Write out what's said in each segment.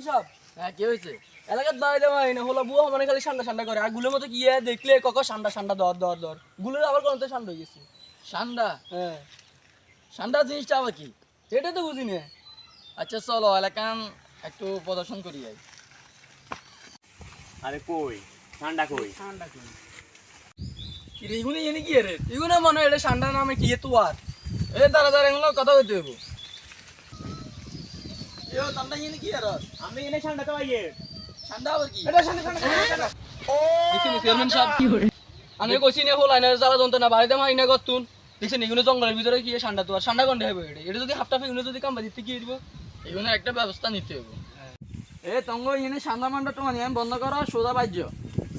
সব হ্যাঁ কি হয়েছে? এলাকার বাইরে না হলো বুয়া মানে খালি ঠান্ডা ঠান্ডা করে আর গুলোর মতো কি দেখলে কক ঠান্ডা ঠান্ডা দর গুলোর আবার কোনতে ঠান্ডা হয়ে গেছে। ঠান্ডা? হ্যাঁ ঠান্ডা জিনিসটা আবার কি? এটা তো বুঝি না। আচ্ছা চলো এলাকান একটু প্রদর্শন করি যাই। আরে কই ঠান্ডা কই? ঠান্ডা কই এগুলো এনে কি রে? এগুলো মনে হয় এটা ঠান্ডা নামে কি তো আর এ দাঁড়া দাঁড়া এগুলো কথা বলতে হইব। ঠান্ডা এনে কি আর? আমি এনে ঠান্ডা তো আইয়ে। ঠান্ডা আবার কি? এটা ঠান্ডা ঠান্ডা দেখি চেয়ারম্যান সাহেব আমি কইছি না হল আইনা জ্বালা যন্ত্র না বাড়িতে মাই না করতুন দেখছেন এগুলো জঙ্গলের ভিতরে কি ঠান্ডা তো আর ঠান্ডা কোনটা হবে এটা যদি হাফ টাফে এগুলো যদি কামবা দিতে কি দিব। এগুলো একটা ব্যবস্থা নিতে হইব। এ তঙ্গ এনে ঠান্ডা মান্ডা তোমার নিয়ে বন্ধ করো সোজা বাজ্য।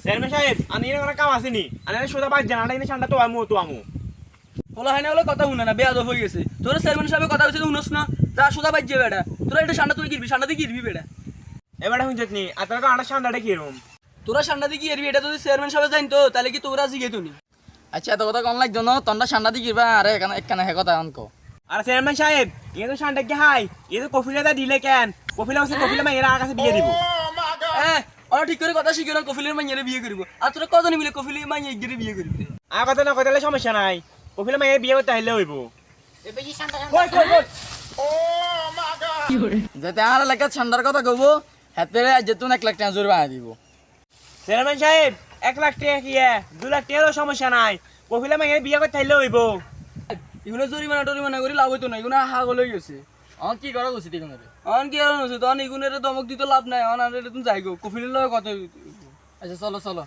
চেয়ারম্যান সাহেব আমি এনে কোনো কাম আসেনি। আমি সোজা বাজ জানা এনে ঠান্ডা তো আমু। হলো হয় না হলো কথা শুনে না বেয়াদব হয়ে গেছে তোর চেয়ারম্যান সাহেবের কথা হচ্ছে শুনোস না যা সোজা বাজ্যে বেটা তোরা এটা ঠান্ডা তুই কিরবি ঠান্ডা দিয়ে কিরবি বেটা এবারে হুঁজত নি আর তোর আনা ঠান্ডাটা কি রকম? তোরা ঠান্ডা দিয়ে কিরবি এটা যদি চেয়ারম্যান সাহেব জানতো তাহলে কি তোরা জিগে তুনি। আচ্ছা এত কথা কম লাগতো না তন্ডা ঠান্ডা দিয়ে কিরবা আরে এখানে একখানে হে কথা আনকো। আর চেয়ারম্যান সাহেব এ তো ঠান্ডা কি হাই এ তো কফিলাটা দিলে কেন? কফিলা আছে কফিলা মাইরা কাছে বিয়ে দিব। ওরা ঠিক করে কথা শিখে না কফিলের মাইয়ারে বিয়ে করবো আর তোরা কজনে মিলে কফিলের মাইয়া গিয়ে বিয়ে করবি। আর কথা না কথালে সমস্যা নাই। কফিলা মাইরা বিয়ে করতে হইলে হইব। যেতে আমার এলাকার ঠান্ডার কথা কব হাতে যেতুন 1 লাখ টাকা জরিমানা দিব। চেয়ারম্যান সাহেব 1 লাখ টাকা কি 2 লাখ টাকারও সমস্যা নাই। কফিলা মাইরা বিয়ে করতে হইলে হইব। এগুলো জরিমানা টরিমানা করে লাভ হইতো না এগুলো হাগল হয়ে গেছে। আমার কি করা উচিত এগুলো? অন কি আর হচ্ছে তখন এগুনের দমক দিতে লাভ নাই অন আর তুমি যাই গো কফিলের লগে কথা আচ্ছা চলো চলো।